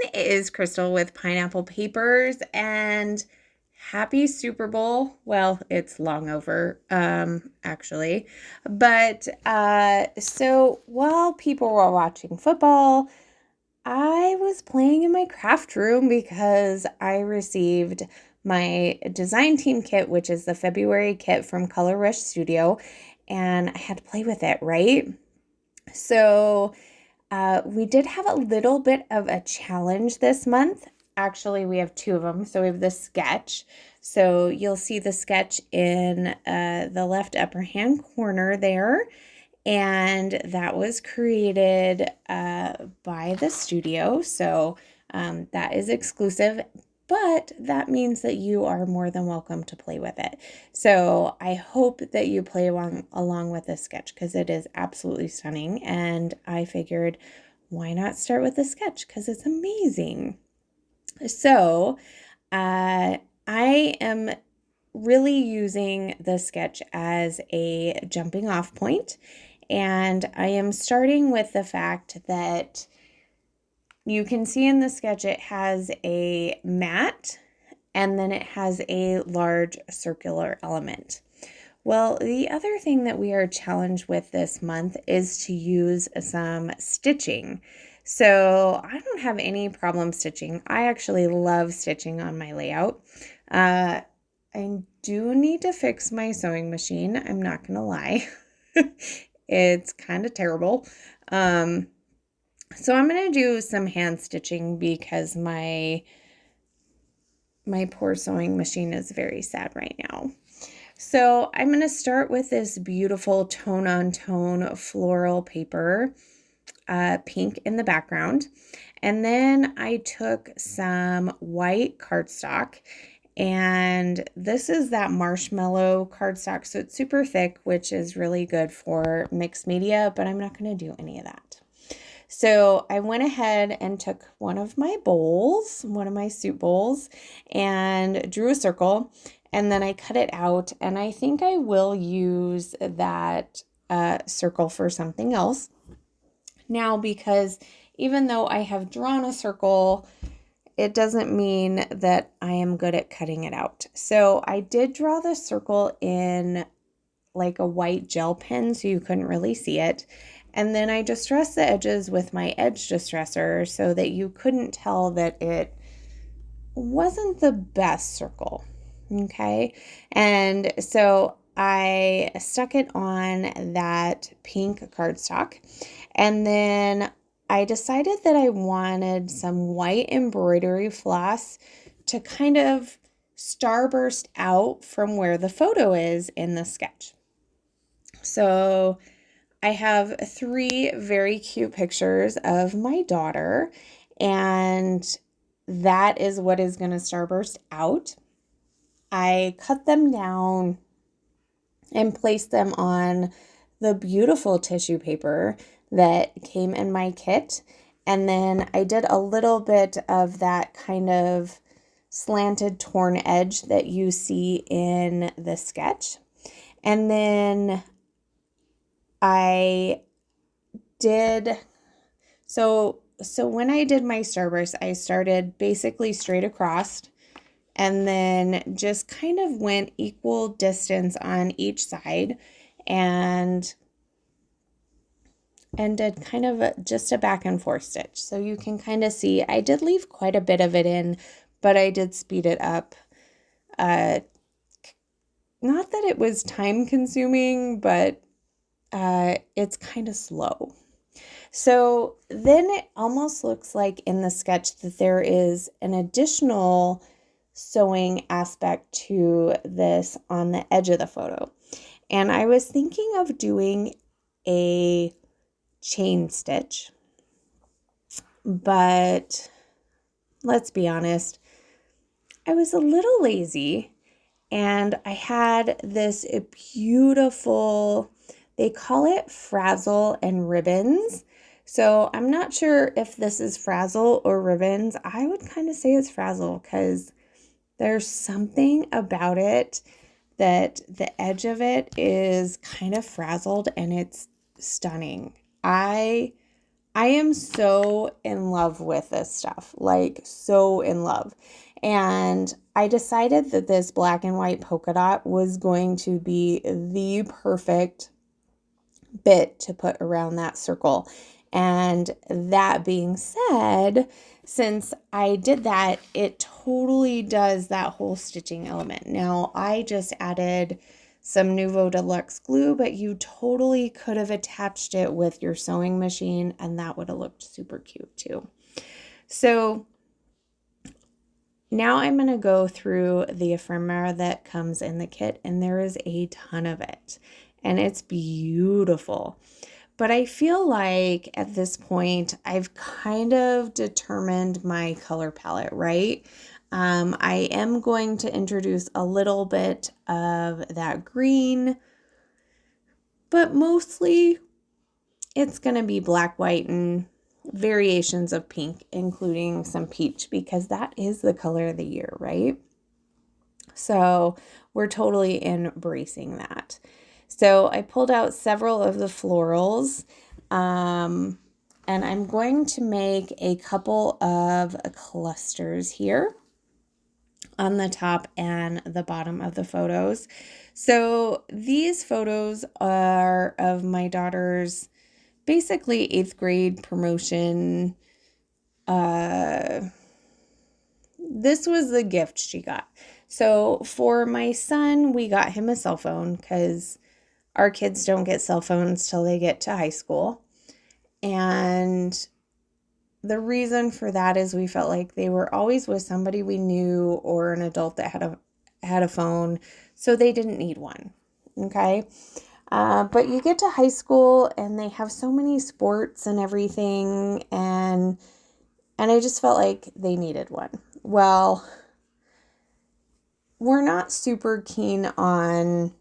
It is Crystal with Pineapple Papers and happy Super Bowl. Well, it's long over, actually. So while people were watching football, I was playing in my craft room because I received my design team kit, which is the February kit from Color Rush Studio, and I had to play with it, right? So we did have a little bit of a challenge this month. Actually, we have two of them. So we have the sketch. So you'll see the sketch in the left upper hand corner there. And that was created by the studio. So that is exclusive, but that means that you are more than welcome to play with it. So I hope that you play along with this sketch because it is absolutely stunning. And I figured, why not start with the sketch because it's amazing. So I am really using the sketch as a jumping off point. And I am starting with the fact that you can see in the sketch it has a mat and then it has a large circular element. Well, the other thing that we are challenged with this month is to use some stitching. So I don't have any problem stitching. I actually love stitching on my layout. I do need to fix my sewing machine. I'm not going to lie. It's kind of terrible. So I'm going to do some hand stitching because my poor sewing machine is very sad right now. So I'm going to start with this beautiful tone-on-tone floral paper, pink in the background. And then I took some white cardstock, and this is that marshmallow cardstock. So it's super thick, which is really good for mixed media, but I'm not going to do any of that. So I went ahead and took one of my bowls, one of my soup bowls, and drew a circle, and then I cut it out, and I think I will use that circle for something else. Now, because even though I have drawn a circle, it doesn't mean that I am good at cutting it out. So I did draw the circle in like a white gel pen so you couldn't really see it. And then I distressed the edges with my edge distresser so that you couldn't tell that it wasn't the best circle. Okay. And so I stuck it on that pink cardstock. And then I decided that I wanted some white embroidery floss to kind of starburst out from where the photo is in the sketch. So I have 3 very cute pictures of my daughter, and that is what is going to starburst out. I cut them down and placed them on the beautiful tissue paper that came in my kit. And then I did a little bit of that kind of slanted torn edge that you see in the sketch. And then I did, so when I did my starburst, I started basically straight across and then just kind of went equal distance on each side and did kind of just a back and forth stitch. So you can kind of see, I did leave quite a bit of it in, but I did speed it up. Not that it was time consuming, but it's kind of slow. So then it almost looks like in the sketch that there is an additional sewing aspect to this on the edge of the photo. And I was thinking of doing a chain stitch, but let's be honest, I was a little lazy and I had this beautiful, they call it frazzle and ribbons. So I'm not sure if this is frazzle or ribbons. I would kind of say it's frazzle because there's something about it that the edge of it is kind of frazzled and it's stunning. I I am so in love with this stuff, like so in love. And I decided that this black and white polka dot was going to be the perfect bit to put around that circle. And that being said, since I did that, it totally does that whole stitching element. Now, I just added some Nuvo Deluxe glue, but you totally could have attached it with your sewing machine, and that would have looked super cute too. So now I'm going to go through the ephemera that comes in the kit, and there is a ton of it, and it's beautiful. But I feel like at this point, I've kind of determined my color palette, right? I am going to introduce a little bit of that green, but mostly it's going to be black, white, and variations of pink, including some peach, because that is the color of the year, right? So we're totally embracing that. So I pulled out several of the florals, and I'm going to make a couple of clusters here on the top and the bottom of the photos. So these photos are of my daughter's basically 8th grade promotion. This was the gift she got. So for my son, we got him a cell phone because our kids don't get cell phones till they get to high school. And the reason for that is we felt like they were always with somebody we knew or an adult that had a phone, so they didn't need one. Okay. But you get to high school and they have so many sports and everything, and I just felt like they needed one. Well, we're not super keen on,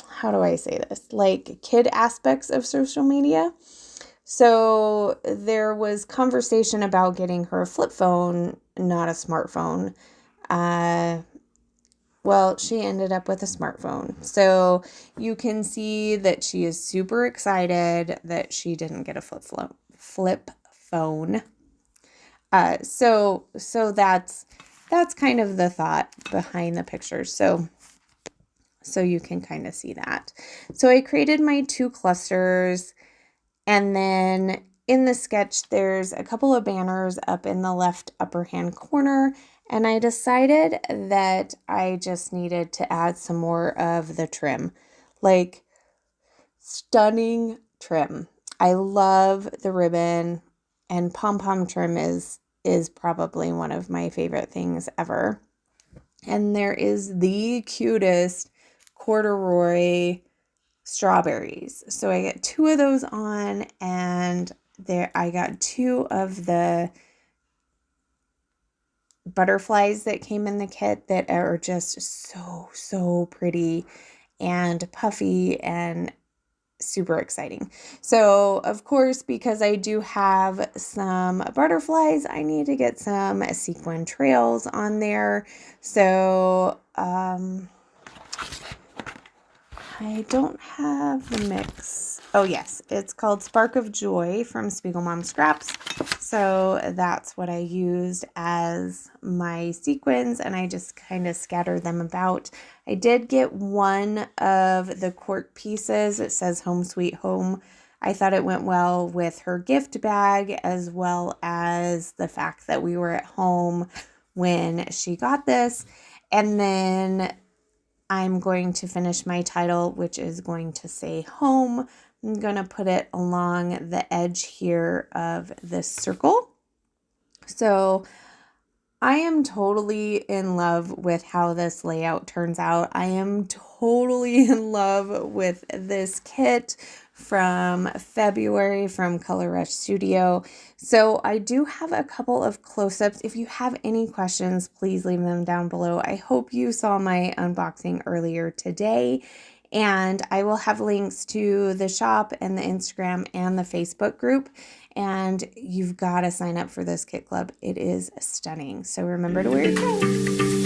how do I say this, like kid aspects of social media. So there was conversation about getting her a flip phone, not a smartphone. Well, she ended up with a smartphone. So you can see that she is super excited that she didn't get a flip phone. So that's kind of the thought behind the pictures. So you can kind of see that. So I created my 2 clusters, and then in the sketch, there's a couple of banners up in the left upper hand corner, and I decided that I just needed to add some more of the trim, like stunning trim. I love the ribbon, and pom-pom trim is probably one of my favorite things ever. And there is the cutest corduroy strawberries. So I get 2 of those on, and there I got 2 of the butterflies that came in the kit that are just so pretty and puffy and super exciting. So of course, because I do have some butterflies, I need to get some sequin trails on there. So I don't have the mix. Oh yes, it's called Spark of Joy from Spiegel Mom Scraps. So that's what I used as my sequins, and I just kind of scattered them about. I did get one of the cork pieces. It says Home Sweet Home. I thought it went well with her gift bag, as well as the fact that we were at home when she got this. And then I'm going to finish my title, which is going to say home. I'm going to put it along the edge here of this circle. So I am totally in love with how this layout turns out. I am totally in love with this kit from February from Color Rush Studio. So I do have a couple of close-ups. If you have any questions, please leave them down below. I hope you saw my unboxing earlier today, and I will have links to the shop and the Instagram and the Facebook group. And you've got to sign up for this kit club. It is stunning. So remember to wear your tags.